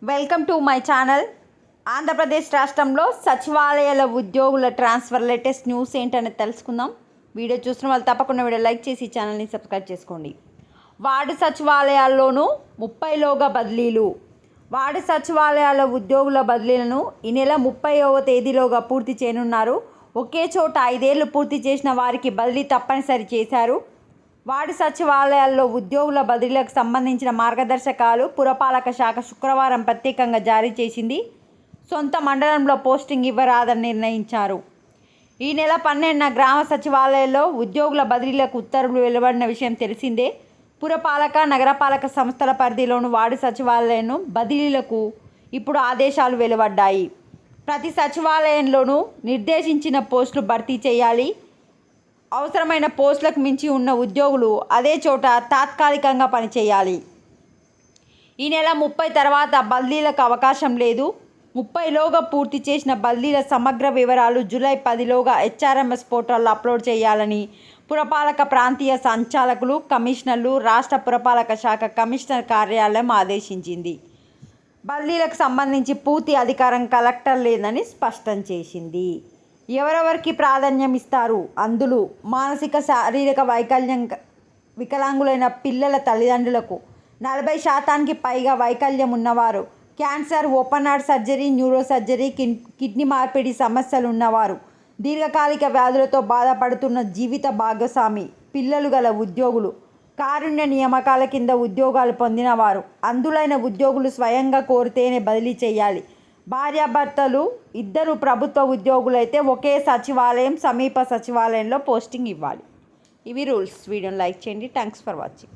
Welcome to my channel. Andhra Pradesh రాష్ట్రంలో సచివాలయాల ఉద్యోగుల ట్రాన్స్ఫర్ లేటెస్ట్ న్యూస్ ఏంటనేది తెలుసుకుందాం. వీడియో చూస్తున్న వాళ్ళు తప్పకుండా వీడియో లైక్ చేసి ఛానల్ని సబ్స్క్రైబ్ చేసుకోండి. వార్డు సచివాలయాల్లోనూ 30లోగా బదిలీలు. వార్డు సచివాలయాల ఉద్యోగుల బదిలీలను ఈ నెల 30వ తేదీలోగా పూర్తి చేయనున్నారు. ఒకే చోట 5 ఏళ్లు పూర్తి చేసిన వారికి బదిలీ తప్పనిసరి చేశారు. వార్డు సచివాలయాల్లో ఉద్యోగుల బదిలీలకు సంబంధించిన మార్గదర్శకాలు పురపాలక శాఖ శుక్రవారం ప్రత్యేకంగా జారీ చేసింది. సొంత మండలంలో పోస్టింగ్ ఇవ్వరాదని నిర్ణయించారు. ఈ నెల 12న గ్రామ సచివాలయాల్లో ఉద్యోగుల బదిలీలకు ఉత్తర్వులు వెలువడిన విషయం తెలిసిందే. పురపాలక నగరపాలక సంస్థల పరిధిలోని వార్డు సచివాలయాలను బదిలీలకు ఇప్పుడు ఆదేశాలు వెలువడ్డాయి. ప్రతి సచివాలయంలోనూ నిర్దేశించిన పోస్టులు భర్తీ చేయాలి. అవసరమైన పోస్టులకు మించి ఉన్న ఉద్యోగులు అదే చోట తాత్కాలికంగా పనిచేయాలి. ఈ నెల 30 తర్వాత బదిలీలకు అవకాశం లేదు. 30లోగా పూర్తి చేసిన బదిలీల సమగ్ర వివరాలు జూలై 10లోగా HRMS పోర్టల్లో అప్లోడ్ చేయాలని పురపాలక ప్రాంతీయ సంచాలకులు, కమిషనర్లు, రాష్ట్ర పురపాలక శాఖ కమిషనర్ కార్యాలయం ఆదేశించింది. బదిలీలకు సంబంధించి పూర్తి అధికారం కలెక్టర్ లేదని స్పష్టం చేసింది. ఎవరెవరికి ప్రాధాన్యం ఇస్తారు? అందులో మానసిక శారీరక వికలాంగులైన పిల్లల తల్లిదండ్రులకు, 40% పైగా వైకల్యం ఉన్నవారు, cancer, open heart surgery, neuro surgery, kidney మార్పిడి సమస్యలు ఉన్నవారు, దీర్ఘకాలిక వ్యాధులతో బాధపడుతున్న జీవిత భాగస్వామి, పిల్లలు గల ఉద్యోగులు, కారుణ్య నియామకాల కింద ఉద్యోగాలు పొందినవారు, అందులైన ఉద్యోగులు స్వయంగా కోరితేనే బదిలీ చేయాలి. భార్యాభర్తలు ఇద్దరు ప్రభుత్వ ఉద్యోగులైతే ఒకే సచివాలయం సమీప సచివాలయంలో పోస్టింగ్ ఇవ్వాలి. ఇవి రూల్స్. వీడియోని లైక్ చేయండి. Thanks for watching.